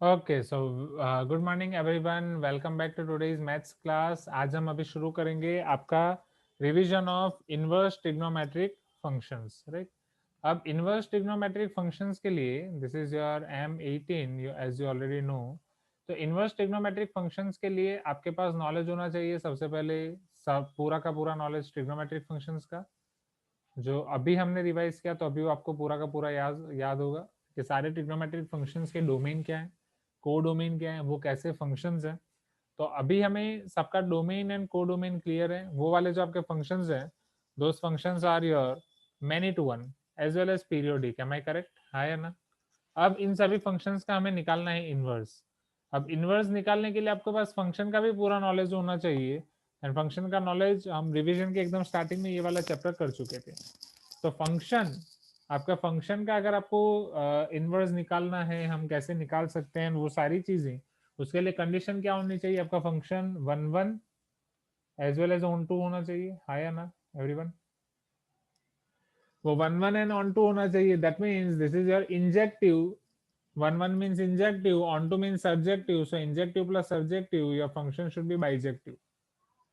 Okay so good morning everyone, welcome back to today's maths class. आज हम अभी शुरू करेंगे आपका revision of inverse trigonometric functions, right. अब इनवर्स ट्रिग्नोमेट्रिक फंक्शंस के लिए this is your M18 as you already know. तो इनवर्स ट्रिग्नोमेट्रिक फंक्शंस के लिए आपके पास नॉलेज होना चाहिए सबसे पहले, सब पूरा का पूरा नॉलेज ट्रिग्नोमेट्रिक फंक्शंस का जो अभी हमने रिवाइज किया। तो अभी वो आपको पूरा का पूरा याद याद होगा कि सारे ट्रिग्नोमेट्रिक फंक्शंस के डोमेन क्या है, को डोमेन क्या है, वो कैसे फंक्शंस हैं। तो अभी हमें सबका domain and codomain clear है। वो वाले जो आपके फंक्शंस हैं, those functions are your many to one as well as periodic. Am I correct? हाँ या ना? अब इन सभी फंक्शंस का हमें निकालना है इनवर्स। अब इनवर्स निकालने के लिए आपके पास फंक्शन का भी पूरा नॉलेज होना चाहिए। एंड फंक्शन का नॉलेज हम रिवीजन के एकदम स्टार्टिंग में ये वाला चैप्टर कर चुके थे। तो फंक्शन, आपका फंक्शन का अगर आपको इनवर्स निकालना है, हम कैसे निकाल सकते हैं वो सारी चीजें, उसके लिए कंडीशन क्या होनी चाहिए? आपका function one one as well as onto होना चाहिए। हाँ या ना एवरीवन? वो one one and on to होना चाहिए। That means this is your injective. One one means injective, onto means subjective. So injective plus subjective, your function should be bijective.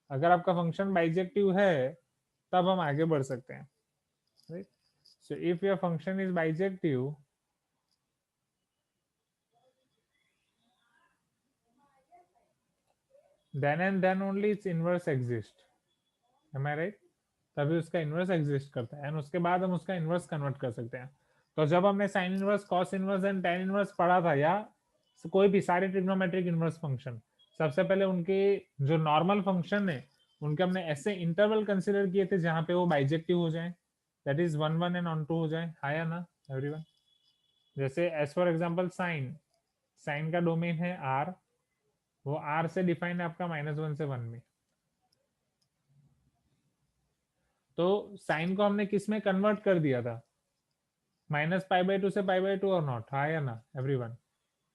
अगर आपका फंक्शन बाइजेक्टिव है तब हम आगे बढ़ सकते हैं, right. So if your function is bijective, then and then only its inverse exist. Am I right? तभी उसका इनवर्स एग्जिस्ट करता है एंड उसके बाद हम उसका इनवर्स कन्वर्ट कर सकते हैं। तो जब हमने sine inverse, cos inverse and tan inverse पढ़ा था, या कोई भी सारे ट्रिग्नोमेट्रिक इनवर्स फंक्शन, सबसे पहले उनके जो नॉर्मल फंक्शन है उनके हमने ऐसे इंटरवल कंसिडर किए थे जहां पे वो बाइजेक्टिव हो जाए, that is one one and on to हो जाए। हाँ या ना एवरीवन? जैसे as for example sine, sine का डोमेन है आर, वो आर से डिफाइन है आपका -1 से 1 में। तो साइन को हमने किस में कन्वर्ट कर दिया था? -π/2 से π/2 और नॉट। हाँ या ना एवरीवन?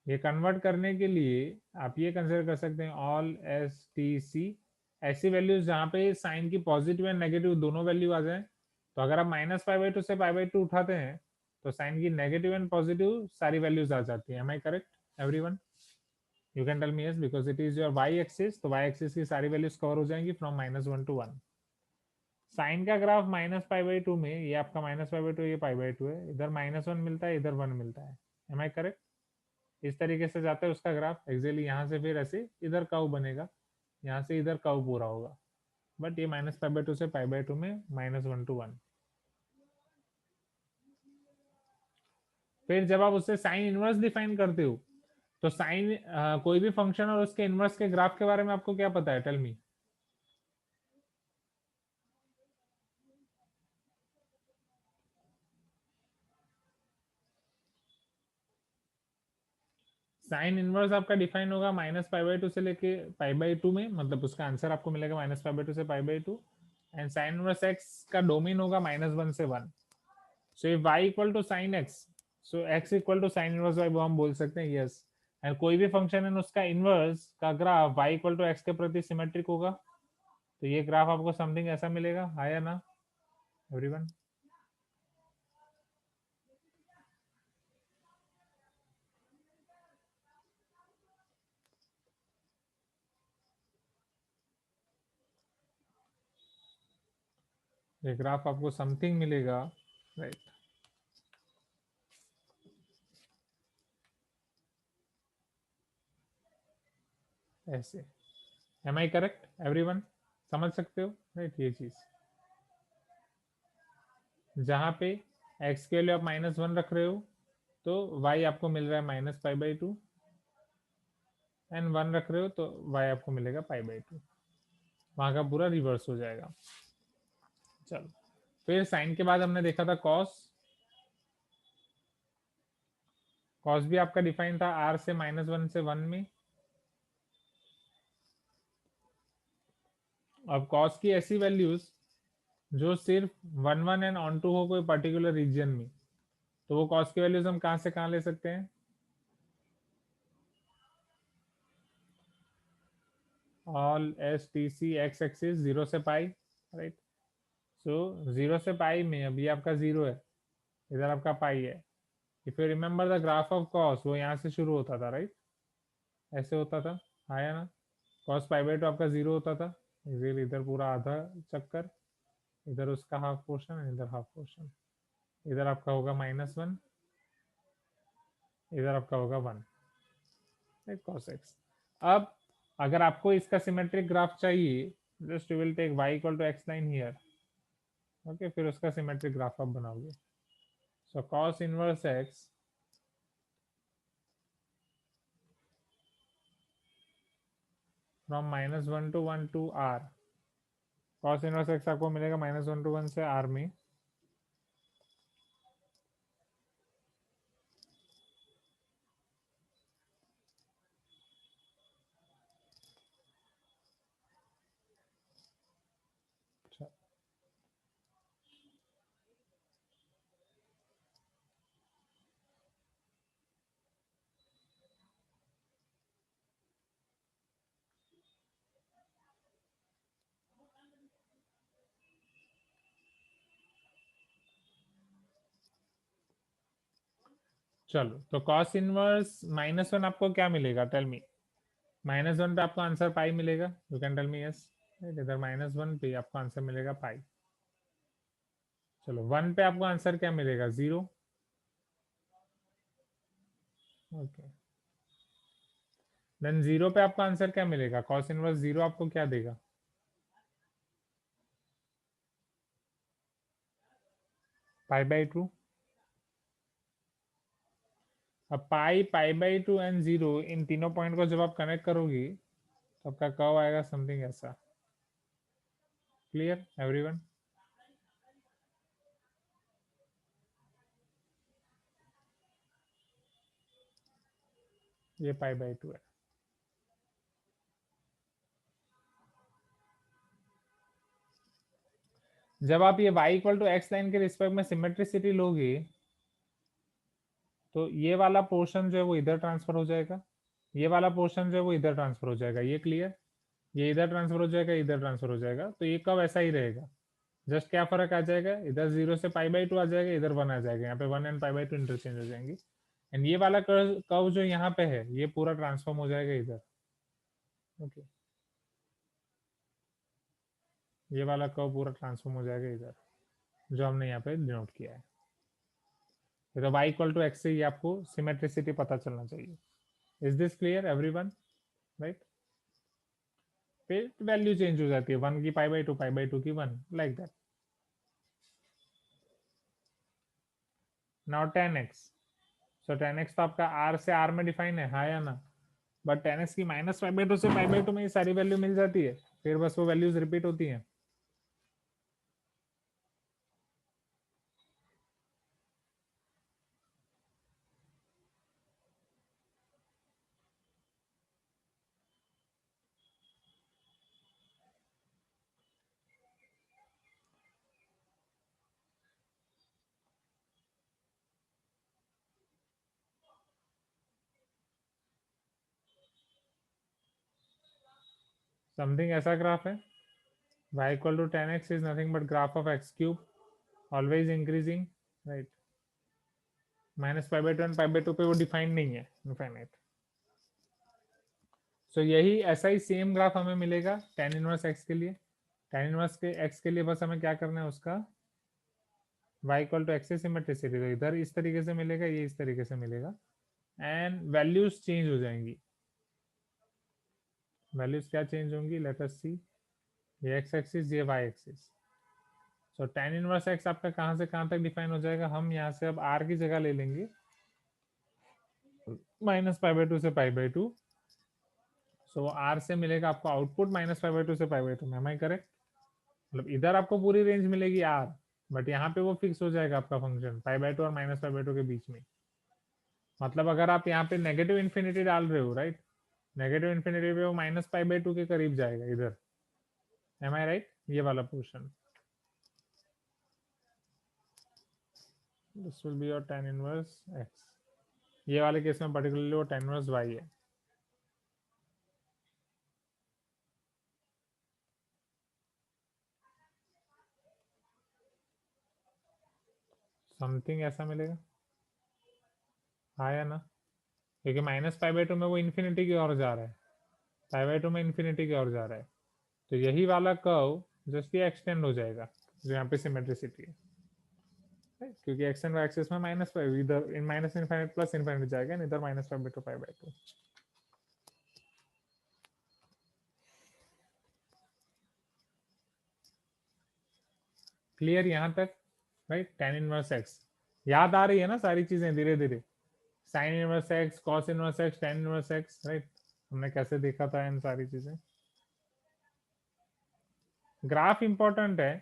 ये कन्वर्ट करने के लिए आप ये कंसिडर कर सकते हैं ऑल एस टी सी, ऐसी वैल्यूज जहाँ पे साइन की पॉजिटिव एंड नेगेटिव दोनों वैल्यू आ जाए। तो अगर आप -π/2 से π/2 उठाते हैं तो साइन की नेगेटिव एंड पॉजिटिव सारी वैल्यूज आ जाती है। Am I correct everyone? You can tell me yes, because it is your y axis. तो वाई एक्सिस की सारी वैल्यूज कवर हो जाएंगी फ्रॉम -1 to 1। साइन का ग्राफ -π/2 में, ये आपका -π/2, ये π/2 है, इधर -1 मिलता है, इधर 1 मिलता है। Am I correct? इस तरीके से जाता है उसका ग्राफ एक्जेक्टली। यहाँ से फिर ऐसे इधर कर्व बनेगा, यहाँ से इधर कर्व पूरा होगा। बट ये -π/2 से π/2 में -1 to 1। फिर जब आप उससे साइन इनवर्स डिफाइन करते हो, तो साइन कोई भी फंक्शन और उसके इनवर्स के ग्राफ के बारे में आपको क्या पता है? Tell me. साइन इनवर्स आपका डिफाइन होगा -π/2 से लेके π/2 में, मतलब उसका आंसर आपको मिलेगा -π/2 से π/2। एंड साइन इनवर्स एक्स का डोमेन होगा -1 से 1। So if y equal to sine x, so x equal to sine inverse y, वो हम बोल सकते हैं यस। एंड कोई भी फंक्शन है उसका इनवर्स का graph y equal to x के प्रति सिमेट्रिक होगा। तो ये ग्राफ आपको समथिंग ऐसा मिलेगा। हाँ या ना एवरीवन? ये ग्राफ आपको समथिंग मिलेगा, राइट, ऐसे। Am I correct everyone? समझ सकते हो, राइट? ये चीज जहाँ पे x के लिए आप -1 रख रहे हो, तो y आपको मिल रहा है -π/2, एंड 1 रख रहे हो तो y आपको मिलेगा π/2। वहां का पूरा रिवर्स हो जाएगा। चलो, फिर साइन के बाद हमने देखा था कॉस। कॉस भी आपका डिफाइन था r से -1 से 1 में। अब कॉस की ऐसी वैल्यूज जो सिर्फ one one and on to हो कोई पर्टिकुलर रीजन में, तो वो कॉस की वैल्यूज हम कहाँ से कहाँ ले सकते हैं? All S T C x axis 0 से पाई, राइट। सो 0 से पाई में अभी आपका 0 है, इधर आपका पाई है, if you remember the graph of cos, वो यहाँ से शुरू होता था, राइट? ऐसे होता था, आया ना? कॉस पाई बाई टू आपका 0 होता था, इजीली इधर पूरा आधा चक्कर, इधर उसका हाफ पोर्शन, इधर हाफ पोर्शन, इधर आपका होगा -1, इधर आपका होगा 1 cos x। अब अगर आपको इसका सिमेट्रिक ग्राफ चाहिए, just you will take y equal to x line here, okay, फिर उसका सिमेट्रिक ग्राफ आप बनाओगे। So cos inverse x from -1 to 1 to r, cos inverse x आपको मिलेगा -1 to 1 से r में, चलो तो cos इनवर्स -1 आपको क्या मिलेगा, टेल मी। -1 पे आपको आंसर पाई मिलेगा, you can tell me yes, इधर -1 पे आपको आंसर मिलेगा पाई। चलो 1 पे आपको आंसर क्या मिलेगा, 0, ओके। देन 0 पे आपको आंसर क्या मिलेगा, cos इनवर्स 0 आपको क्या देगा, π/2। अब π/2 एंड 0, इन तीनों पॉइंट को जब आप कनेक्ट करोगी तो आपका कर्व आएगा समथिंग ऐसा। Clear everyone? ये π/2 है। जब आप ये y equal to x line के रिस्पेक्ट में सिमेट्रिसिटी लोगे, तो ये वाला पोर्शन जो है वो इधर ट्रांसफर हो जाएगा, ये वाला पोर्शन जो है वो इधर ट्रांसफर हो जाएगा, ये क्लियर? ये इधर ट्रांसफर हो जाएगा, इधर ट्रांसफर हो जाएगा, तो ये कब ऐसा ही रहेगा। जस्ट क्या फर्क आ जाएगा, इधर 0 से π/2 आ जाएगा, इधर 1 आ जाएगा, यहाँ पे 1 एंड π/2 इंटरचेंज हो जाएंगे। एंड ये वाला कर्व जो यहाँ पे है, ये पूरा ट्रांसफॉर्म हो जाएगा इधर, ओके। ये वाला कर्व पूरा ट्रांसफॉर्म हो जाएगा इधर, जो हमने यहाँ पे डिनोट किया है। तो y इक्वल टू एक्स से ये आपको सिमेट्रिसिटी पता चलना चाहिए। Is this clear everyone, right? फिर वैल्यू चेंज हो जाती है, 1 की π/2, π/2 की 1, like that. Now tan x, so tan x तो आपका r से r में डिफाइन है, हाँ या ना? बट tan x की -π/2 से π/2 में ये सारी वैल्यू मिल जाती है, फिर बस वो वैल्यूज रिपीट होती हैं। समथिंग ऐसा ग्राफ है, y equal to tan x is nothing but graph of x cube, always increasing, right? -π/2 and π/2 पे वो डिफाइंड नहीं है, इनफाइनाइट। सो यही ऐसा ही सेम ग्राफ हमें मिलेगा tan इनवर्स x के लिए। tan इनवर्स के x के लिए बस हमें क्या करना है, उसका y इक्वल टू एक्स से सिमेट्रिसिटी, तो इधर इस तरीके से मिलेगा, ये इस तरीके से मिलेगा, एंड वैल्यूज चेंज हो जाएंगी। वैल्यूज क्या चेंज होंगी, लेट अस सी। ये x एक्सिस, ये y एक्सिस। सो tan इनवर्स x आपका कहां से कहां तक डिफाइन हो जाएगा, हम यहाँ से अब r की जगह ले लेंगे -π/2 से π/2। सो r से मिलेगा आपको आउटपुट -π/2 से π/2 में, एम आई करेक्ट? मतलब इधर आपको पूरी रेंज मिलेगी r, बट यहाँ पे वो फिक्स हो जाएगा आपका फंक्शन π/2 और -π/2 के बीच में। मतलब अगर आप यहाँ पे नेगेटिव इन्फिनिटी डाल रहे हो, राइट, नेगेटिव इन्फिनिटी पे वो -π/2 के करीब जाएगा इधर, एम आई राइट? ये वाला portion, this will be your tan inverse x। ये वाले केस में पर्टिकुलरली वो tan इनवर्स y है। समथिंग ऐसा मिलेगा। हाँ या ना, क्योंकि -π/2 में वो इन्फिनिटी की ओर जा रहा है, π/2 में इन्फिनिटी की ओर जा रहा है, तो यही वाला कर्व जस्ट ये एक्सटेंड हो जाएगा जो यहाँ पे सिमेट्रिसिटी है, right? क्योंकि एक्स एंड वाई एक्सिस में -π, इधर इन माइनस इनफाइनाइट प्लस इनफाइनाइट जाएगा, इधर -π/2 π/2। क्लियर यहाँ तक, राइट? tan इनवर्स एक्स याद आ रही है ना सारी चीजें धीरे धीरे, sign inverse x, cos inverse x, tan inverse x, right? हमने कैसे देखा था इन सारी चीजें। ग्राफ इंपॉर्टेंट है,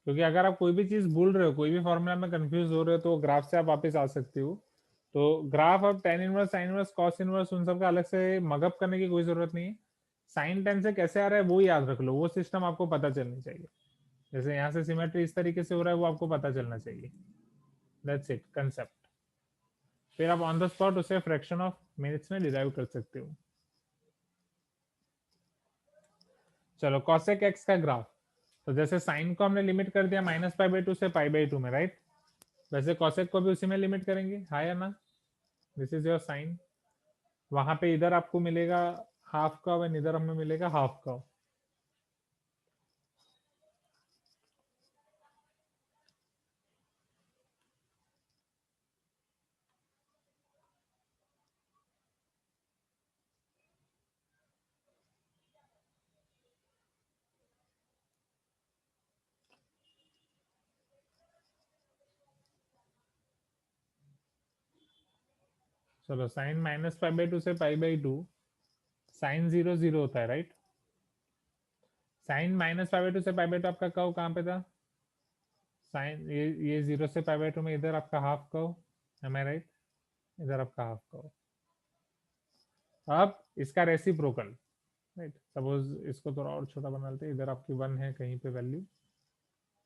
क्योंकि अगर आप कोई भी चीज भूल रहे हो, कोई भी फॉर्मूला में कंफ्यूज हो रहे हो, तो ग्राफ से आप वापस आ सकते हो। तो ग्राफ अब tan inverse, sine inverse, cos inverse उन सब का अलग से मगअप करने की कोई जरूरत नहीं है। साइन tan से कैसे आ रहा है वो याद रख लो, वो सिस्टम आपको पता चलनी चाहिए। जैसे यहाँ से सिमेट्री इस तरीके से हो रहा है, वो आपको पता चलना चाहिए। That's it concept. फिर आप ऑन द स्पॉट उसे फ्रैक्शन ऑफ मिनट्स में डिराइव कर सकते हो। चलो कॉसेक एक्स का ग्राफ, तो जैसे साइन को हमने लिमिट कर दिया -π/2 से π/2 में, राइट? वैसे कॉसेक को भी उसी में लिमिट करेंगे, हाँ या ना? दिस इज योर साइन, वहां पे इधर आपको मिलेगा हाफ कर्व एंड इधर हमें मिलेगा हाफ कर्व। चलो साइन -π/2 से π/2, साइन 0 0 होता है, राइट? साइन -π/2 से π/2 आपका कर्व कहाँ पे था? साइन ये 0 से π/2 में इधर आपका half curve, M I right? इधर आपका हाफ कर्व। अब इसका रेसिप्रोकल, राइट? सपोज इसको थोड़ा और छोटा बना लेते हैं, इधर आपकी 1 है कहीं पे वैल्यू,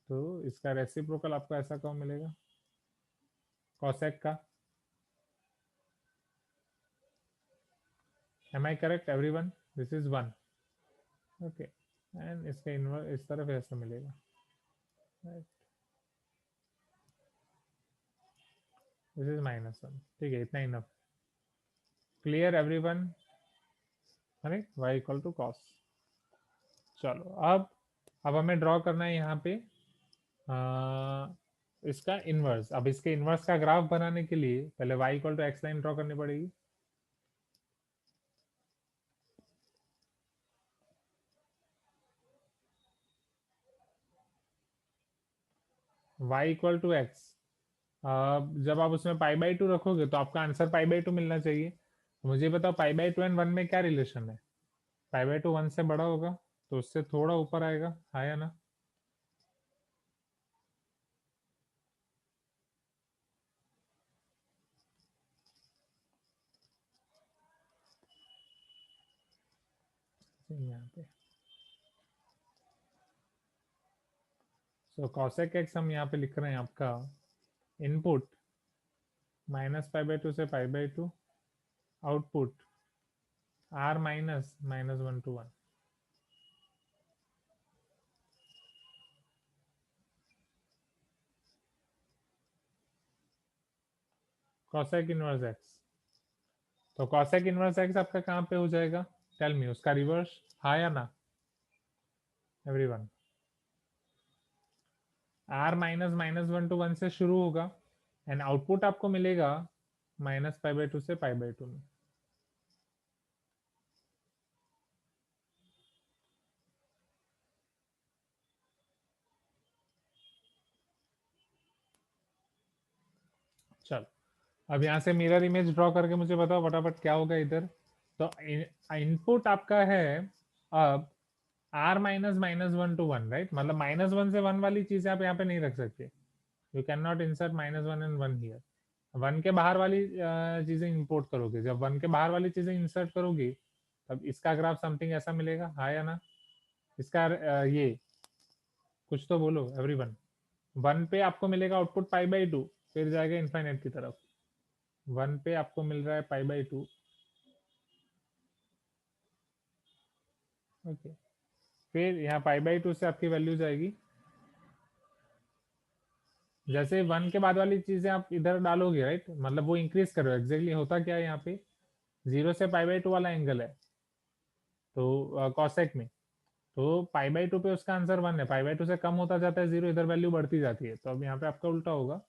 तो इसका रेसिप्रोकल आपको ऐसा कर्व मिलेगा कॉसेक का। Am I correct everyone? This is 1, okay, and इसका इनवर्स इस तरफ ऐसा मिलेगा, राइट? दिस इज -1, ठीक है, इतना enough. Clear everyone? Right, y equal to cos. चलो अब हमें ड्रॉ करना है यहाँ पे इसका इनवर्स। अब इसके इनवर्स का ग्राफ बनाने के लिए पहले y equal to x line draw करनी पड़ेगी। y इक्वल टू एक्स, जब आप उसमें π/2 रखोगे तो आपका आंसर π/2 मिलना चाहिए। मुझे बताओ π/2 एंड 1 में क्या रिलेशन है? π/2 1 से बड़ा होगा, तो उससे थोड़ा ऊपर आएगा, हाँ या ना? यहाँ पे सो कॉसेक एक्स हम यहाँ पे लिख रहे हैं आपका इनपुट -π/2 से π/2, output r -(-1 to 1)। Cosec inverse x, तो कॉसेक इनवर्स एक्स आपका कहाँ पे हो जाएगा? टेल मी उसका रिवर्स, हाँ या ना एवरीवन? r -(-1 to 1) से शुरू होगा एंड आउटपुट आपको मिलेगा -π/2 से π/2 में। चल अब यहाँ से मिरर इमेज ड्रॉ करके मुझे बताओ फटाफट क्या होगा इधर। तो इनपुट आपका है अब r -(-1 to 1), राइट? मतलब -1 से 1 वाली चीज आप यहाँ पे नहीं रख सकते, you can not insert -1 and 1 here. 1 के बाहर वाली चीजें इंपोर्ट करोगे, जब 1 के बाहर वाली चीजें इंसर्ट करोगे तब इसका ग्राफ समथिंग ऐसा मिलेगा, हाँ या ना? इसका ये कुछ तो बोलो एवरीवन। 1 पे आपको मिलेगा आउटपुट π/2, फिर जाएगा इनफाइनाइट की तरफ। 1 पे आपको मिल रहा है π/2, ओके, फिर यहाँ π/2 से आपकी वैल्यू जाएगी जैसे 1 के बाद वाली चीजें आप इधर डालोगे, राइट, मतलब वो इंक्रीज करो। एग्जैक्टली होता क्या है यहाँ पे, 0 से π/2 वाला एंगल है, तो कॉसेक में, तो π/2 पे उसका आंसर 1 है, π/2 से कम होता जाता है 0, इधर वैल्यू बढ़ती जाती है। तो अब यहाँ पे आपका उल्टा होगा,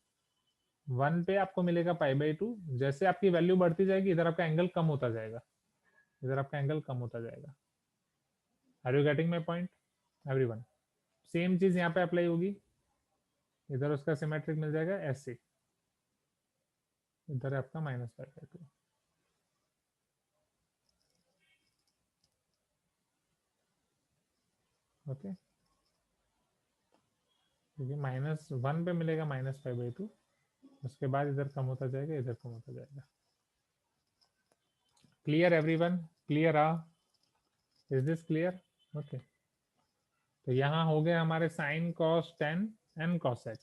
1 पे आपको मिलेगा π/2, जैसे आपकी वैल्यू बढ़ती जाएगी इधर आपका एंगल कम होता जाएगा, इधर आपका एंगल कम होता जाएगा। Are you getting my point everyone? Same चीज यहाँ पे अप्लाई होगी, इधर उसका सिमेट्रिक मिल जाएगा ऐसे, इधर है आपका -π/2। ओके, क्योंकि -1 पे मिलेगा -π/2, उसके बाद इधर कम होता जाएगा, इधर कम होता जाएगा। Clear everyone? Clear? Is this clear? Okay, तो यहाँ हो गए हमारे sine, cos, tan and cosec.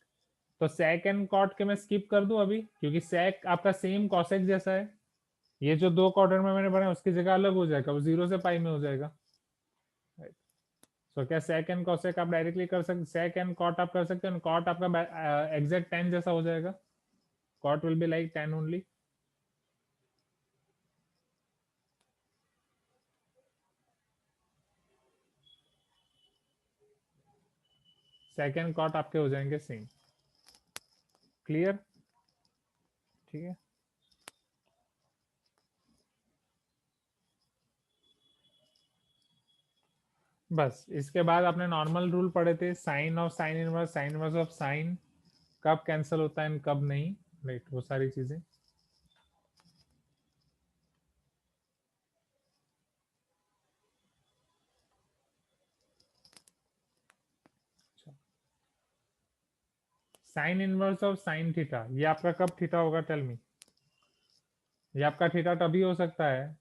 तो सेक एंड कॉट के मैं स्किप कर दूं अभी, क्योंकि सेक आपका सेम कॉसेक जैसा है, ये जो 2 क्वाड्रेंट में मैंने बनाया उसकी जगह अलग हो जाएगा, वो 0 से पाई में हो जाएगा। तो क्या सेक एंड कॉसेक आप डायरेक्टली कर सकते, सेक एंड कॉट आप कर सकते हैं, कॉट आपका एग्जैक्ट टेन जैसा हो जाएगा, cot will be like tan only. Sec and cot आपके हो जाएंगे सेम। क्लियर? ठीक है, बस इसके बाद आपने नॉर्मल रूल पढ़े थे, sine of sine inverse, sine inverse of sine, कब कैंसिल होता है कब नहीं, राइट, वो सारी चीजें। Sine inverse of sine theta, ये आपका कब थीटा होगा, टेल मी? ये आपका थीटा तभी हो सकता है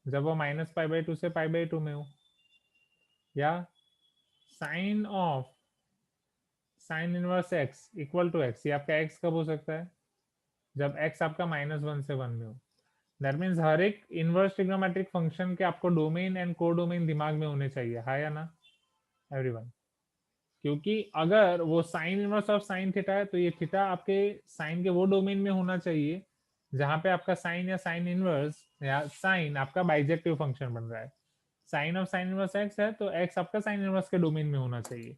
जब वो -π/2 से π/2 में हो। या sine of sine inverse x equal to x, ये आपका एक्स कब हो सकता है, जब एक्स आपका -1 से 1 में हो। दैट मीन्स हर एक इनवर्स ट्रिग्नोमेट्रिक फंक्शन के आपको डोमेन एंड को डोमेन दिमाग में होने चाहिए, हाँ या ना एवरीवन? क्योंकि अगर वो sign inverse of sine theta है तो ये थीटा आपके साइन के वो डोमेन में होना चाहिए जहां पे आपका साइन या साइन इनवर्स या साइन आपका बाइजेक्टिव फंक्शन बन रहा है। Sine of sine inverse x है तो एक्स आपका साइन इनवर्स के डोमेन में होना चाहिए,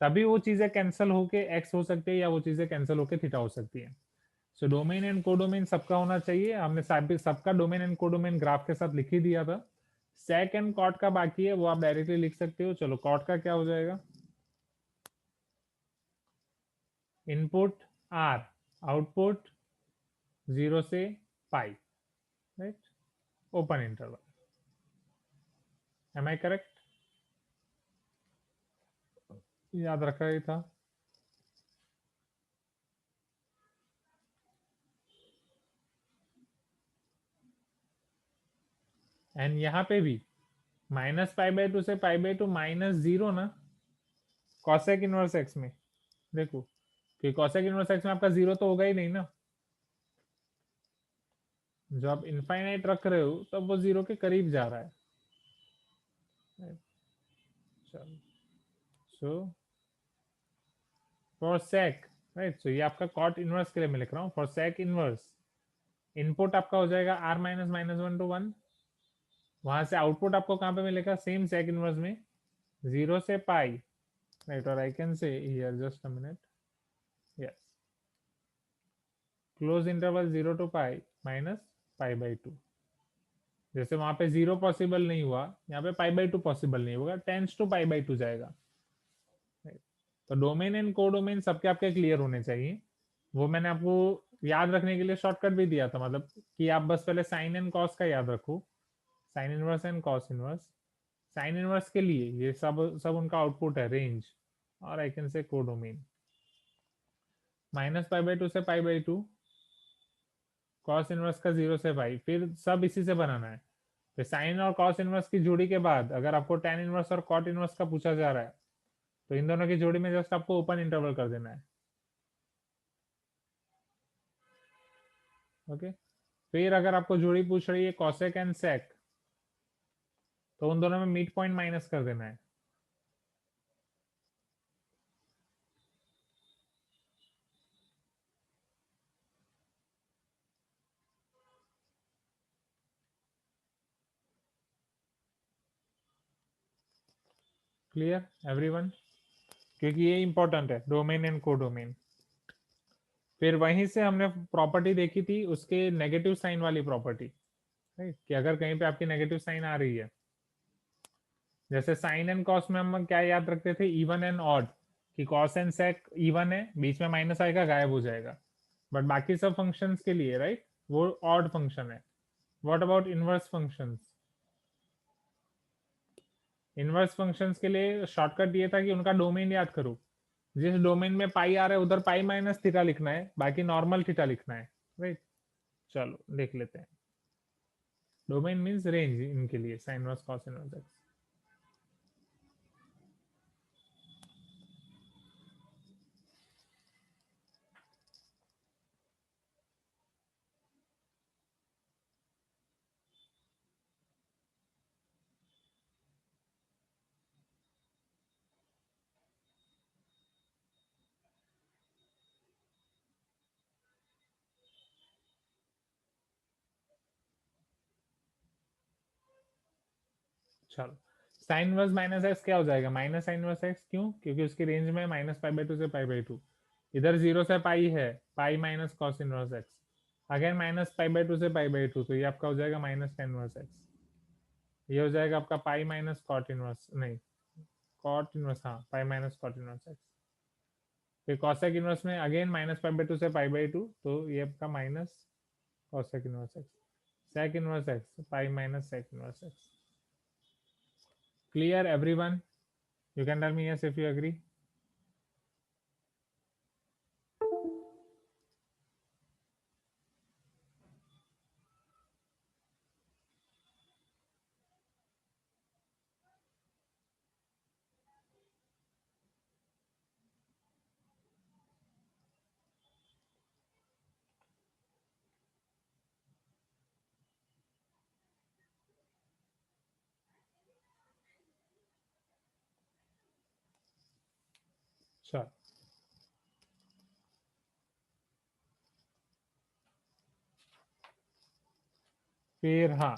तभी वो चीजें कैंसिल होके एक्स हो सकती है या वो चीजें कैंसिल होके थीटा हो सकती है। सो डोमेन एंड कोडोमेन सबका होना चाहिए, हमने सबका डोमेन एंड कोडोमेन ग्राफ के साथ लिख ही दिया था। सेक एंड कॉट का बाकी है, वो आप डायरेक्टली लिख सकते हो। चलो कॉट का क्या हो जाएगा, इनपुट आर, आउटपुट 0 से pi, right, open interval. Am I correct? याद रखा ही था। एंड यहाँ पे भी -π/2 से π/2 -0 ना, कॉसेक इनवर्स एक्स में देखो कि कॉसेक इनवर्स एक्स में आपका 0 तो होगा ही नहीं ना, जो आप इनफाइनाइट रख रहे हो तब वो 0 के करीब जा रहा है। चलो, सो फॉर सेक, राइट, सो ये आपका कॉट इनवर्स के लिए मैं लिख रहा हूँ, फॉर सेक इनवर्स इनपुट आपका हो जाएगा r - -1 to 1, वहां से आउटपुट आपको कहाँ पे मिलेगा, सेम सेक इनवर्स में 0 से पाई, राइट, और I can say here just a minute, yes, close interval 0 to पाई -π/2। जैसे वहां पे 0 पॉसिबल नहीं हुआ, यहाँ पे π/2 पॉसिबल नहीं होगा, टेंस टू π/2 जाएगा। तो डोमेन एंड को डोमेन सबके आपके क्लियर होने चाहिए, वो मैंने आपको याद रखने के लिए शॉर्टकट भी दिया था, मतलब कि आप बस पहले साइन एंड कॉस का याद रखो, sine inverse and cos inverse. Sine inverse के लिए ये सब सब उनका आउटपुट है, रेंज, और आई कैन से को डोमेन -π/2 से π/2, कॉस इनवर्स का 0 से पाई, फिर सब इसी से बनाना है। फिर साइन और कॉस इनवर्स की जोड़ी के बाद अगर आपको टेन इनवर्स और कॉट इनवर्स का पूछा जा रहा है तो इन दोनों की जोड़ी में जस्ट आपको ओपन इंटरवल कर देना है। ओके, फिर अगर आपको जोड़ी पूछ रही है कॉसेक एंड सेक तो उन दोनों में मिड पॉइंट माइनस कर देना है। क्लियर एवरीवन, क्योंकि ये इंपॉर्टेंट है, डोमेन एंड कोडोमेन। फिर वहीं से हमने प्रॉपर्टी देखी थी उसके नेगेटिव साइन वाली प्रॉपर्टी, राइट, कि अगर कहीं पे आपकी नेगेटिव साइन आ रही है, जैसे साइन एंड कॉस में हम क्या याद रखते थे, इवन एंड ऑड, कि कॉस एंड सेक इवन है, बीच में माइनस आएगा गायब हो जाएगा, बट बाकी सब फंक्शंस के लिए, राइट, वो ऑड फंक्शन है। What about inverse functions? Inverse functions के लिए शॉर्टकट ये था कि उनका डोमेन याद करो, जिस डोमेन में पाई आ रहा है उधर पाई माइनस थीटा लिखना है, बाकी नॉर्मल थीटा लिखना है, राइट। चलो देख लेते हैं। डोमेन मींस रेंज इनके लिए, sine inverse cos inverse x. चलो, साइन इनवर्स माइनस एक्स क्या हो जाएगा, माइनस साइन इनवर्स एक्स, क्यों? क्योंकि उसकी रेंज में माइनस पाई बाई टू से पाई बाई टू, इधर जीरो से पाई है, pi minus cos inverse x, again minus pi by two से पाई बाई टू, तो ये आपका हो जाएगा माइनस टेन इनवर्स एक्स। ये हो जाएगा आपका पाई माइनस कॉट इनवर्स, नहीं कॉट इनवर्स, हाँ pi minus cot inverse x. फिर कॉसेक इनवर्स में again minus pi by two से पाई बाई टू, तो ये आपका minus cosec inverse x, sec inverse x, pi minus sec inverse x. Clear everyone? You can tell me yes if you agree. Sure. फिर हाँ,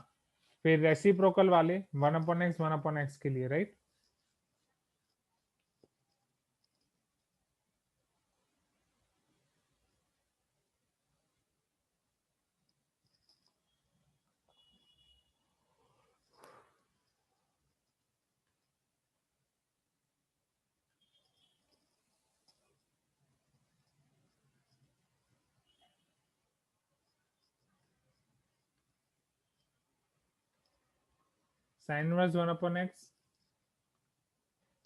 फिर reciprocal वाले 1/x के लिए, right. Sine inverse 1/x,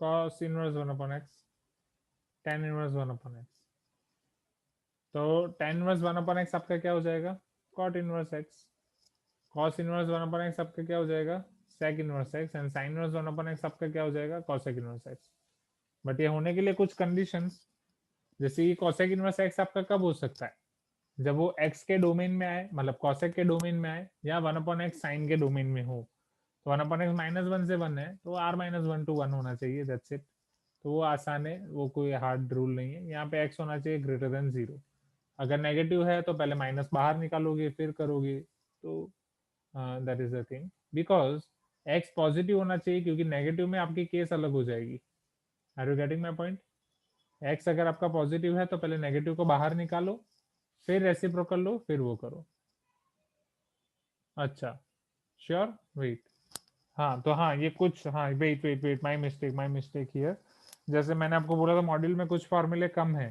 cos inverse 1/x, tan inverse 1/x। तो tan inverse 1/x आपका क्या हो जाएगा, cot inverse x. Cos inverse 1/x आपका क्या हो जाएगा, sec inverse x. And sine inverse 1/x आपका क्या हो जाएगा, कॉसेक इनवर्स एक्स। बट ये होने के लिए कुछ कंडीशंस, जैसे कि कॉसेक इनवर्स एक्स आपका कब हो सकता है, जब वो x के डोमेन में आए, मतलब कॉसेक के डोमेन में आए, या 1/x साइन के डोमेन में हो। तो 1/x -1 से 1 है, तो r -1 to 1 होना चाहिए, दैट्स इट। तो वो आसान है, वो कोई हार्ड रूल नहीं है। यहाँ पे x होना चाहिए ग्रेटर देन 0। अगर नेगेटिव है तो पहले माइनस बाहर निकालोगे फिर करोगे, तो that is the thing, because x positive होना चाहिए, क्योंकि नेगेटिव में आपकी केस अलग हो जाएगी। Are you getting my point? x अगर आपका पॉजिटिव है तो पहले नेगेटिव को बाहर निकालो, फिर रेसिप्रोकल लो, फिर वो करो। अच्छा, श्योर, वेट। हाँ तो हाँ, ये कुछ, हाँ wait wait wait, my mistake here. जैसे मैंने आपको बोला था मॉड्यूल में कुछ फॉर्मूले कम है,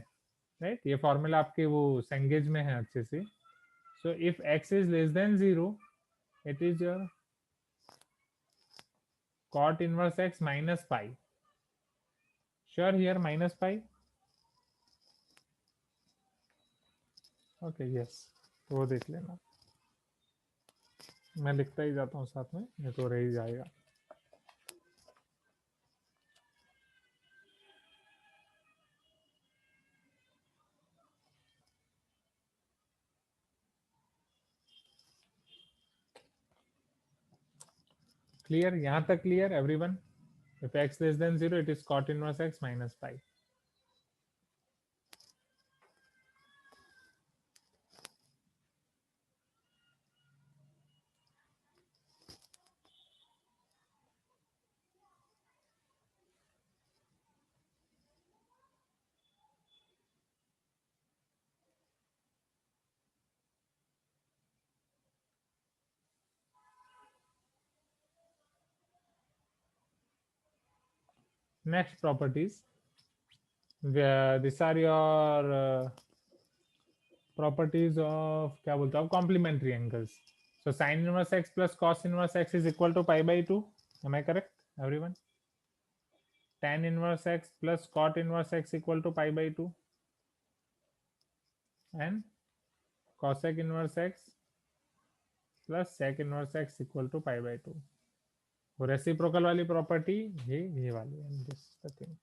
राइट। ये फॉर्मूला आपके वो सेंगेज में है अच्छे से। So if x is less than 0, it is your cot inverse x minus pi. Sure here minus pi, okay yes. तो वो देख लेना, मैं लिखता ही जाता हूँ साथ में, ये तो रह ही जाएगा। क्लियर, यहाँ तक clear everyone? If x less than 0, it is cot inverse x minus pi. Next properties, this are your properties of, क्या बोलते हो, complementary angles. So sin inverse x plus cos inverse x is equal to pi by 2. Am I correct, everyone? Tan inverse x plus cot inverse x equal to pi by 2. And cosec inverse x plus sec inverse x equal to pi by 2. वो reciprocal वाली property ये वाली है, this the thing.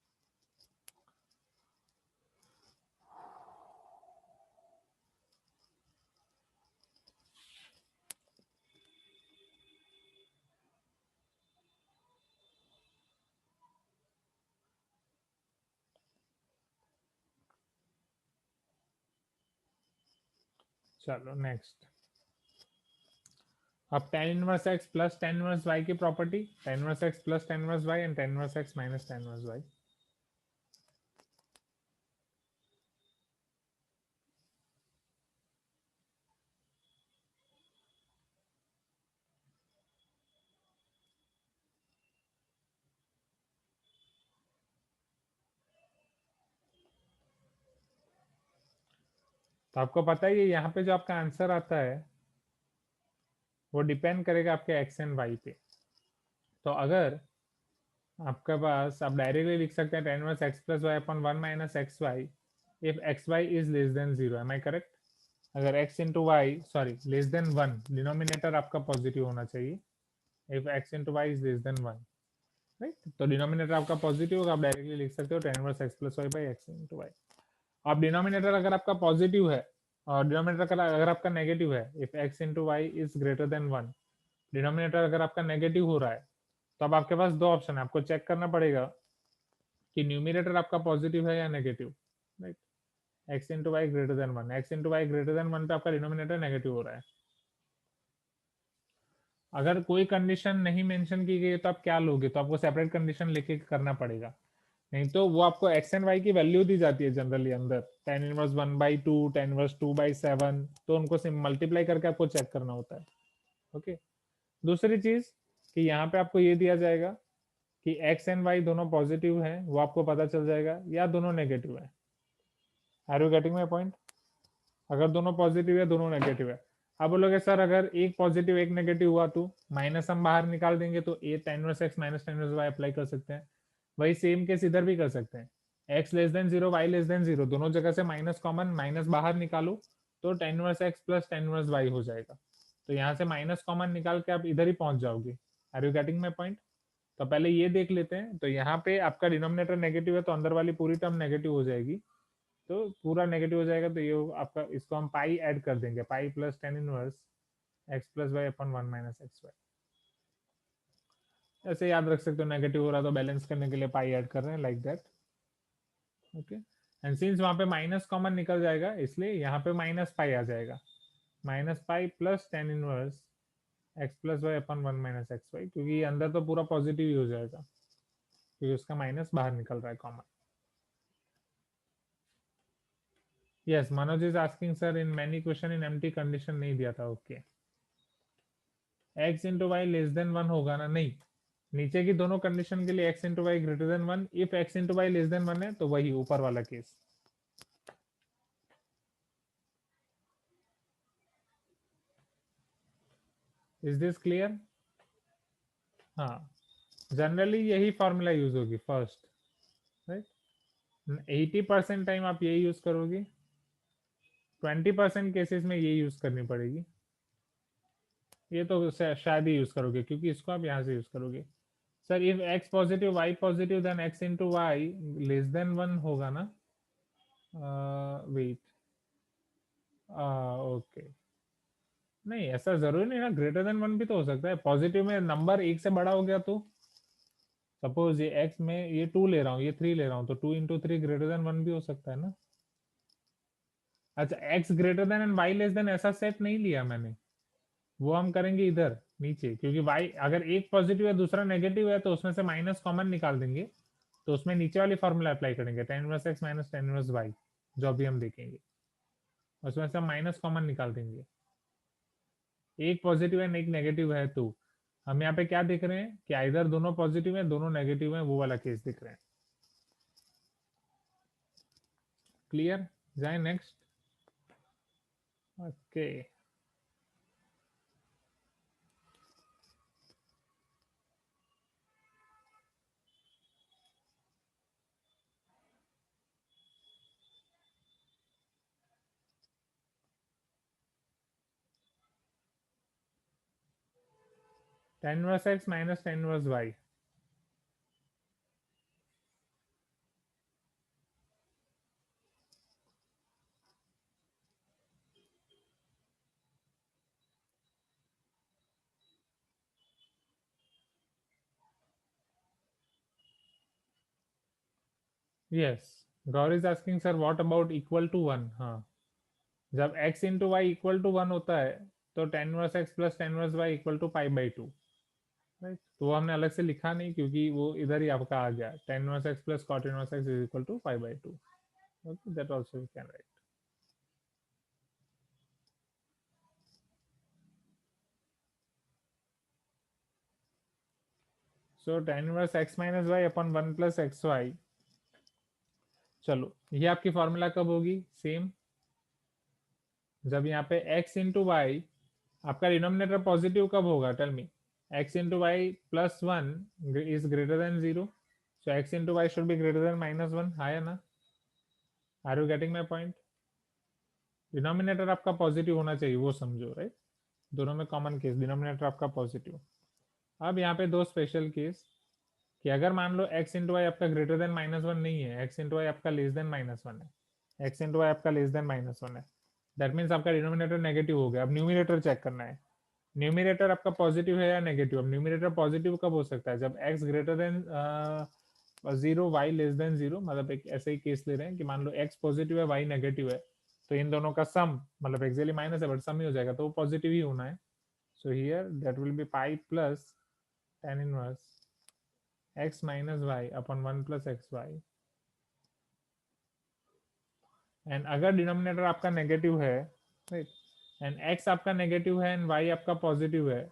चलो next. अब tan inverse x plus tan inverse y की property, tan inverse x plus tan inverse y and tan inverse x minus tan inverse y. तो आपको पता ही है यहाँ पे जो आपका आंसर आता है वो डिपेंड करेगा आपके एक्स एंड वाई पे. तो अगर आपके पास, आप डायरेक्टली लिख सकते हैं tan inverse x plus y upon 1 minus x y if x y is less than 0. Am I correct? अगर x into y, sorry, less than 1, denominator आपका पॉजिटिव होना चाहिए. If x into y is less than 1, right? तो denominator आपका positive होगा, आप directly लिख सकते हो tan inverse x plus y by x into y. अब डिनोमिनेटर अगर आपका पॉजिटिव है और डिनोमिनेटर अगर आपका नेगेटिव है, if x into y is greater than 1, denominator अगर आपका नेगेटिव हो रहा है, तो अब आपके पास दो ऑप्शन है. आपको चेक करना पड़ेगा कि न्यूमिनेटर आपका पॉजिटिव है या negative, right? x into y greater than 1, x into y greater than 1 पे आपका डिनोमिनेटर नेगेटिव हो रहा है. अगर कोई कंडीशन नहीं मेंशन की गई है तो आप क्या लोगे? तो आपको सेपरेट कंडीशन लेके करना पड़ेगा. नहीं तो वो आपको एक्स एंड वाई की वैल्यू दी जाती है जनरली अंदर, tan इनवर्स 1/2, tan इनवर्स 2/7, तो उनको सिर्फ मल्टीप्लाई करके आपको चेक करना होता है. ओके. दूसरी चीज कि यहाँ पे आपको ये दिया जाएगा कि एक्स एंड वाई दोनों पॉजिटिव हैं, वो आपको पता चल जाएगा, या दोनों नेगेटिव है. Are you getting my point? अगर दोनों पॉजिटिव है, दोनों नेगेटिव है. अब बोलोगे सर अगर एक पॉजिटिव एक नेगेटिव हुआ तो माइनस हम बाहर निकाल देंगे तो ए tan inverse x minus tan inverse y apply कर सकते हैं. वही सेम केस इधर भी कर सकते हैं. x less than 0, y less than 0, दोनों जगह से माइनस कॉमन, माइनस बाहर निकालो तो tan inverse x plus tan inverse y हो जाएगा. तो यहाँ से माइनस कॉमन निकाल के आप इधर ही पहुंच जाओगे. Are you getting my point? तो पहले ये देख लेते हैं. तो यहाँ पे आपका डिनोमिनेटर नेगेटिव है तो अंदर वाली पूरी टर्म नेगेटिव हो जाएगी. तो पूरा नेगेटिव हो जाएगा तो ये आपका, इसको हम पाई ऐड कर देंगे, pi plus tan inverse x plus y upon 1 minus x y. ऐसे याद रख सकते हो, नेगेटिव हो रहा तो बैलेंस करने के लिए पाई ऐड कर रहे हैं, like that. Okay. And since वहां पे माइनस कॉमन निकल जाएगा इसलिए यहाँ पे माइनस पाई आ जाएगा. Minus pi plus tan inverse x plus y upon 1 minus x y, क्योंकि अंदर तो पूरा पॉजिटिव ही हो जाएगा क्योंकि उसका माइनस बाहर निकल रहा है common. Yes, Manoj is asking sir in many question in empty condition नहीं दिया था. Okay. x into y less than 1 होगा ना? नहीं, नीचे की दोनों कंडीशन के लिए x into y greater than 1. If x into y less than 1 है तो वही ऊपर वाला केस. Is this clear? हाँ, जनरली यही फॉर्मूला यूज होगी फर्स्ट, राइट? 80% टाइम आप यही यूज करोगे, 20% केसेस में ये यूज करनी पड़ेगी. ये तो शायद ही यूज करोगे क्योंकि इसको आप यहाँ से यूज करोगे. Sir if x positive y positive then x into y less than 1 होगा ना? Wait, okay. नहीं, ऐसा जरूरी नहीं ना, ग्रेटर देन 1 भी तो हो सकता है. पॉजिटिव में नंबर एक से बड़ा हो गया तो सपोज ये x में ये 2 ले रहा हूँ, ये 3 ले रहा हूँ, तो 2 इंटू 3 ग्रेटर देन 1 भी हो सकता है ना? अच्छा, x greater than and y less than ऐसा सेट नहीं लिया मैंने, वो हम करेंगे इधर नीचे, क्योंकि y अगर एक पॉजिटिव है दूसरा नेगेटिव है तो उसमें से माइनस कॉमन निकाल देंगे. तो उसमें नीचे वाली फॉर्मूला अप्लाई करेंगे, tan inverse x minus tan inverse y, जो अभी हम देखेंगे. उसमें से माइनस कॉमन निकाल देंगे. एक पॉजिटिव है एक नेगेटिव है तो हम यहाँ पे क्या देख रहे हैं कि इधर दोनों पॉजिटिव है दोनों नेगेटिव है, वो वाला केस दिख रहे हैं. क्लियर, जाए नेक्स्ट। ओके, 10 इनवर्स x माइनस 10 inverse y। Yes, Gaur is asking sir what about equal to 1। हाँ, जब x into y equal to 1 होता है तो 10 inverse x plus 10 inverse y equal to pi by 2, right. तो वो हमने अलग से लिखा नहीं क्योंकि वो इधर ही आपका आ गया, 10 inverse x plus cot inverse x is equal to pi by 2। Okay, that also you can write. So 10 inverse x minus y upon 1 plus x y. चलो, ये आपकी फॉर्मूला कब होगी? सेम, जब यहाँ पे x इंटू वाई, आपका denominator positive कब होगा? Tell me. x into y plus 1 is greater than 0, so x into y should be greater than minus 1, हाँ या ना? Are you getting my point? Denominator आपका पॉजिटिव होना चाहिए, वो समझो, राइट। दोनों में कॉमन केस, डिनोमिनेटर आपका पॉजिटिव। अब यहाँ पे दो स्पेशल केस, कि अगर मान लो x इंटू वाई आपका ग्रेटर देन माइनस 1 नहीं है, x इंटू वाई आपका लेस देन माइनस 1 है, x इंटू वाई आपका लेस देन माइनस 1 है, दैट मीन्स आपका डिनोमिनेटर नेगेटिव हो गया। अब न्यूमिनेटर चेक करना है, न्यूमिनेटर आपका पॉजिटिव है या नेगेटिव। अब न्यूमिनेटर पॉजिटिव कब हो सकता है? जब x greater than 0, y less than 0, मतलब एक ऐसे ही केस ले रहे हैं कि मान लो x पॉजिटिव है, y नेगेटिव है, तो इन दोनों का सम, मतलब एक्चुअली माइनस है बट सम ही हो जाएगा, तो वो पॉजिटिव ही होना है। So here that will be pi plus tan inverse x minus y upon 1 plus x y. And अगर डिनोमिनेटर आपका नेगेटिव है, राइट, एंड x आपका नेगेटिव है एंड y आपका पॉजिटिव है,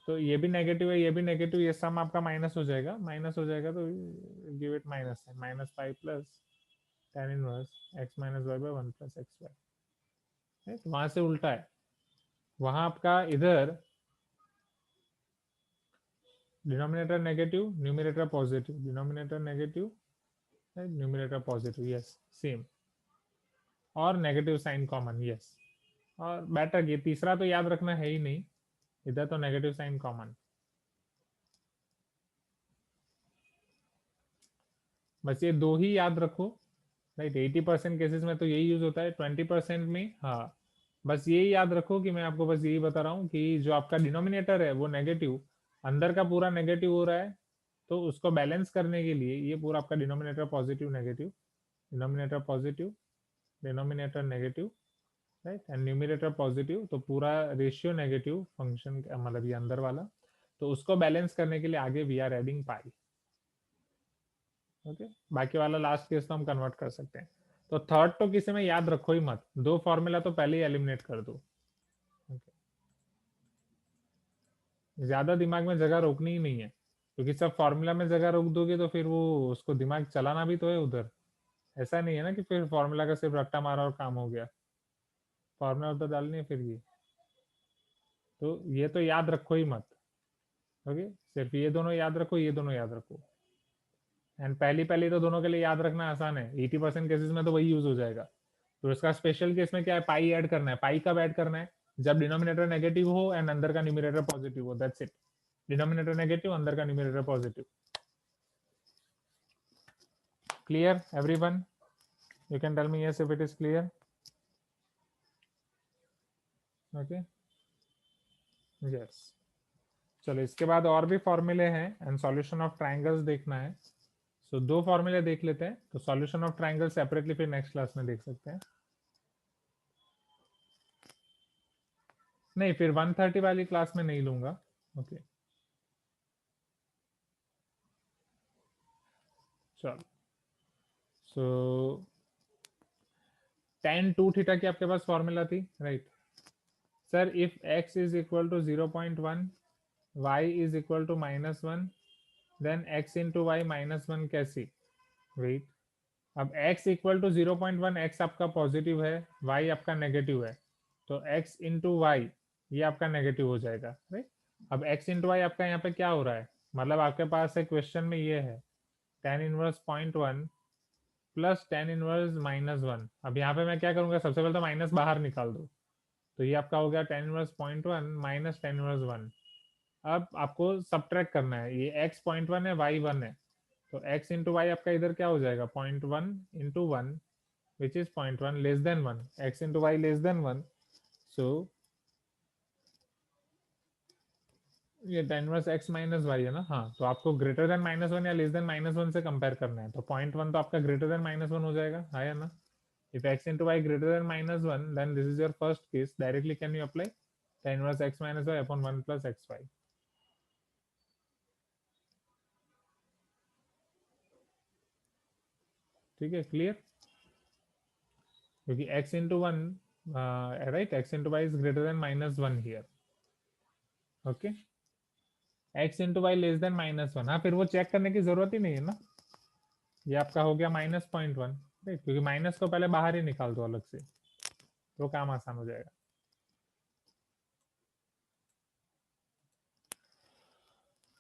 तो ये भी नेगेटिव है, ये भी नेगेटिव, ये सम आपका माइनस हो जाएगा, माइनस हो जाएगा, तो गिव इट माइनस है, minus pi plus tan inverse x minus y by 1 plus x y, right. वहां से उल्टा है, वहां आपका इधर denominator negative, numerator positive, denominator negative, numerator positive, yes same, और नेगेटिव साइन कॉमन, यस। और बेटर, ये तीसरा तो याद रखना है ही नहीं, इधर तो नेगेटिव साइन कॉमन। बस ये दो ही याद रखो, राइट। 80% केसेस में तो यही यूज होता है, 20% में हाँ, बस यही याद रखो कि मैं आपको बस यही बता रहा हूँ कि जो आपका डिनोमिनेटर है वो नेगेटिव, अंदर का पूरा नेगेटिव हो रहा है, तो उसको बैलेंस करने के लिए ये पूरा आपका denominator positive negative, denominator positive, denominator negative, right, and numerator positive, तो पूरा रेशियो नेगेटिव फंक्शन, मतलब ये अंदर वाला, तो उसको बैलेंस करने के लिए आगे we are adding pi. Okay, बाकी वाला लास्ट केस तो हम कन्वर्ट कर सकते हैं। तो थर्ड तो किसी में याद रखो ही मत, दो फॉर्मूला तो पहले ही एलिमिनेट कर दो। okay. ज्यादा दिमाग में जगह रोकनी ही नहीं है, क्योंकि सब फॉर्मूला में जगह रोक दोगे तो फिर वो उसको दिमाग चलाना भी तो है उधर। ऐसा नहीं है ना कि फिर फॉर्मूला का सिर्फ रट्टा मारा और काम हो गया, फॉर्मूला उधर डालनी है फिर ये, तो ये तो याद रखो ही मत। ओके, सिर्फ ये दोनों याद रखो, ये दोनों याद रखो। एंड पहली पहली तो दोनों के लिए याद रखना आसान है, 80% केसेस में तो वही यूज हो जाएगा। तो इसका स्पेशल केस में क्या है, पाई ऐड करना है। पाई कब ऐड करना है? जब डिनोमिनेटर नेगेटिव हो एंड अंदर का न्यूमिनेटर पॉजिटिव हो, दैट्स इट। डिनोमिनेटर नेगेटिव, अंदर का numerator positive. Clear everyone? You can tell me yes if it is clear. Okay, yes. चलो, इसके बाद और भी फॉर्मूले हैं एंड सॉल्यूशन ऑफ ट्राइंगल्स देखना है। सो दो फॉर्मूले देख लेते हैं, तो सॉल्यूशन ऑफ ट्राइंगल सेपरेटली फिर नेक्स्ट क्लास में देख सकते हैं। नहीं, फिर 130 वाली क्लास में नहीं लूंगा। ओके, चलो। सो tan 2 थीटा की आपके पास फॉर्मूला थी, right. Sir if x is equal to 0.1, y is equal to -1, then x into y -1 कैसी? वेट, अब x इक्वल टू 0.1, x आपका पॉजिटिव है, y आपका नेगेटिव है, तो x इंटू वाई ये आपका नेगेटिव हो जाएगा, राइट। अब x इंटू वाई आपका यहाँ पे क्या हो रहा है, मतलब आपके पास एक क्वेश्चन में ये है tan inverse 0.1 plus tan inverse -1। अब यहाँ पे मैं क्या करूँगा, सबसे पहले तो माइनस बाहर निकाल दो, तो ये आपका हो गया tan inverse 0.1 minus tan inverse 1। अब आपको सब्ट्रैक्ट करना है, ये x 0.1 है, y 1 है, तो x इंटू वाई आपका इधर क्या हो जाएगा 0.1 into 1 which is 0.1 less than 1, x into y less than 1, so ये tan inverse x minus y है ना, हाँ, तो आपको ग्रेटर देन -1 या लेस देन -1 से कंपेयर करना है, तो 0.1 तो आपका ग्रेटर देन -1 हो जाएगा, हाँ या ना। If x into y greater than -1, then this is your first case. Directly can you apply tan inverse x minus y upon 1 plus xy? ठीक है, क्लियर, क्योंकि x into 1 right, x into y is greater than -1 here. Okay, x into y less than -1, हाँ, फिर वो check करने की जरूरत ही नहीं है ना, ये आपका हो गया -0.1, राइट, क्योंकि माइनस को पहले बाहर ही निकाल दो अलग से, तो काम आसान हो जाएगा।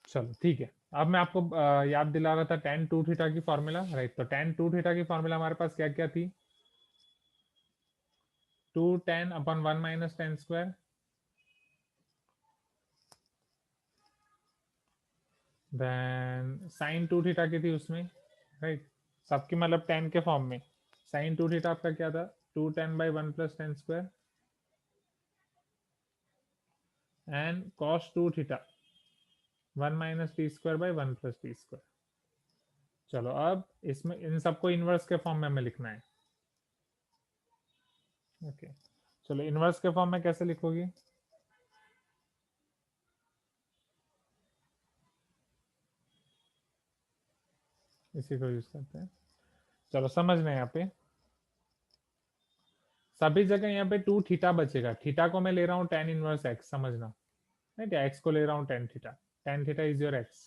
चलो ठीक है, अब मैं आपको याद दिला रहा था tan 2 थीटा की फॉर्मूला, राइट, तो tan 2 थीटा की फॉर्मूला हमारे पास क्या क्या थी, 2 tan upon 1 minus tan square, then sine 2 theta की थी उसमें, राइट, सबकी मतलब tan के फॉर्म में, साइन 2 थीटा आपका क्या था 2 tan by 1 plus tan square, and cos 2 theta 1 minus T square by 1 plus T square. चलो अब इसमें इन सबको इनवर्स के फॉर्म में हमें लिखना है, ओके, चलो इनवर्स के फॉर्म में कैसे लिखोगी, इसी को यूज करते हैं। चलो समझना है, यहाँ पे सभी जगह यहाँ पे 2 थीटा बचेगा, थीटा को मैं ले रहा हूँ tan इनवर्स x, समझना, नहीं, एक्स को ले रहा हूँ tan theta is your x,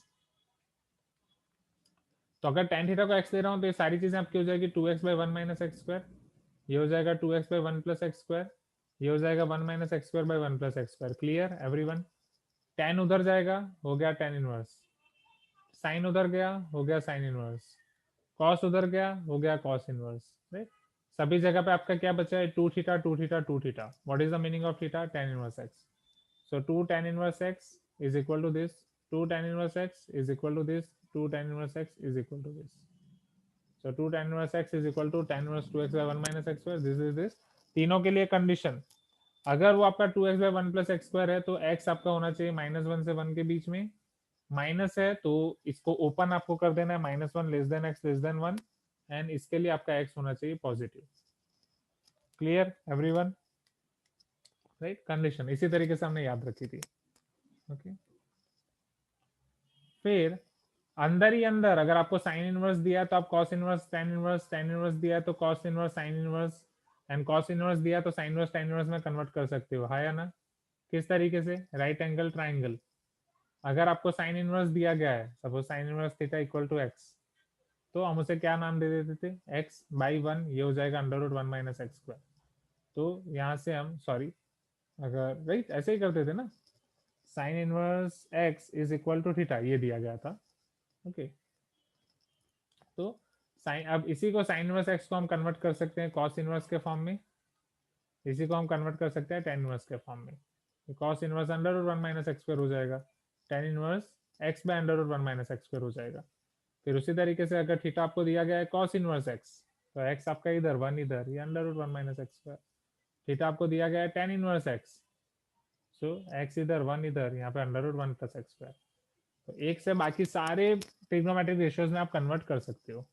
तो अगर tan थीटा को x ले रहा हूँ तो ये सारी चीजें आपकी हो जाएगी 2x by 1 minus x square, ये हो जाएगा 2x by 1 plus x square, ये हो जाएगा 1 minus x square by 1 plus x square, clear everyone. tan उधर जाएगा, हो गया tan इनवर्स, साइन उधर गया, हो गया साइन इनवर्स, कॉस उधर गया, हो गया कॉस इनवर्स, राइट। सभी जगह पे आपका क्या बचा है 2 theta 2 theta 2 theta, what is the meaning of theta, tan inverse x, so 2 tan inverse x is equal to this, 2 tan inverse x is equal to this, 2 tan inverse x is equal to this, so 2 tan inverse x is equal to tan inverse 2x by 1 minus x square, this is this। तीनों के लिए condition, अगर वो आपका 2x by 1 plus x square है तो x आपका होना चाहिए -1 से 1 के बीच में, माइनस है तो इसको ओपन आपको कर देना है -1 less than x less than 1, and इसके लिए आपका x होना चाहिए positive, clear everyone, right, condition इसी तरीके से हमने याद रखी थी, ओके। फिर अंदर ही अंदर अगर आपको साइन इनवर्स दिया है तो आप कॉस इनवर्स टैन इनवर्स दिया है तो cos inverse sine inverse, and cos inverse दिया है तो साइन इनवर्स टैन इनवर्स में कन्वर्ट कर सकते हो, हाँ या ना। किस तरीके से, राइट एंगल ट्राइंगल, अगर आपको साइन इनवर्स दिया गया है, suppose sine inverse theta equal to x, तो हम उसे क्या नाम दे देते थे एक्स बाई 1, ये हो जाएगा √1 माइनस एक्स स्क्वायर, तो यहाँ से हम सॉरी, अगर राइट ऐसे ही करते थे ना, sine inverse x is equal to theta ये दिया गया था, ओके, तो साइन, अब इसी को साइन इनवर्स एक्स को हम कन्वर्ट कर सकते हैं कॉस इनवर्स के फॉर्म में, इसी को हम कन्वर्ट कर सकते हैं टेन इनवर्स के फॉर्म में, cos inverse √1 minus x square हो जाएगा, tan inverse x by √1 minus x square हो जाएगा। फिर उसी तरीके से अगर थीटा आपको दिया गया है कॉस इनवर्स एक्स, तो एक्स आपका इधर 1 इधर, ये √1 माइनस एक्स स्क्वायर, थीटा आपको दिया गया है टेन इनवर्स एक्स, सो एक्स इधर 1 इधर, यहाँ पे √1 प्लस एक्स स्क्वायर, तो एक से बाकी सारे ट्रिग्नोमेट्रिक रेशियोज में आप कन्वर्ट कर सकते हो।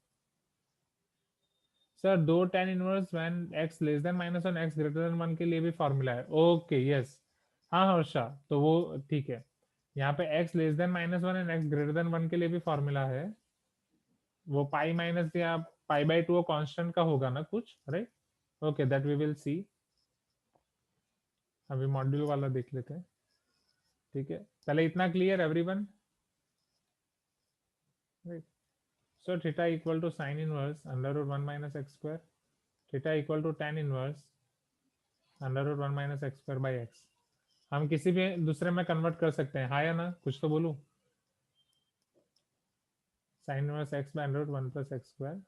सर दो tan inverse when x less than -1 x greater than 1 के लिए भी फॉर्मूला है, ओके यस, हाँ हर्षा, तो वो ठीक है, यहाँ पे x less than -1 and x greater than 1 के लिए भी फॉर्मूला है, वो पाई माइनस या पाई बाई 2 कांस्टेंट का होगा ना कुछ, right, okay that we will see, अभी मॉड्यूल वाला देख लेते हैं, ठीक है, पहले इतना clear everyone, right, So theta equal to sin inverse under root 1 minus x square. Theta equal to tan inverse under root 1 minus x square by x. हम किसी भी दूसरे में कन्वर्ट कर सकते हैं, हाँ या ना? कुछ तो बोलूं. sin inverse x by under root 1 plus x square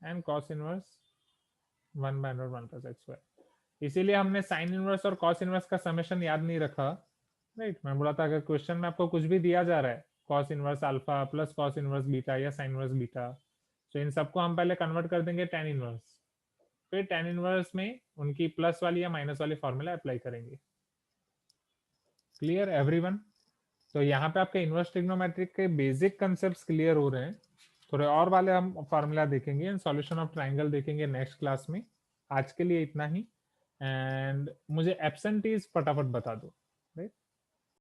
and cos inverse 1 by under root 1 plus x square. इसीलिए हमने sin inverse और cos inverse का समेशन याद नहीं रखा, राइट? मैं बोला था अगर क्वेश्चन में आपको कुछ भी दिया जा रहा है, cos inverse alpha plus cos inverse beta या sin इनवर्स बीटा, तो इन सबको हम पहले कन्वर्ट कर देंगे tan इनवर्स, फिर tan इनवर्स में उनकी प्लस वाली या माइनस वाली फॉर्मूला अप्लाई करेंगे. Clear everyone? तो यहाँ पे आपके इनवर्स ट्रिग्नोमेट्रिक के बेसिक कंसेप्ट्स क्लियर हो रहे हैं. थोड़े और वाले हम फॉर्मूला देखेंगे एंड सॉल्यूशन ऑफ ट्राइंगल देखेंगे नेक्स्ट क्लास में. आज के लिए इतना ही. एंड मुझे एब्सेंटीज फटाफट बता दो.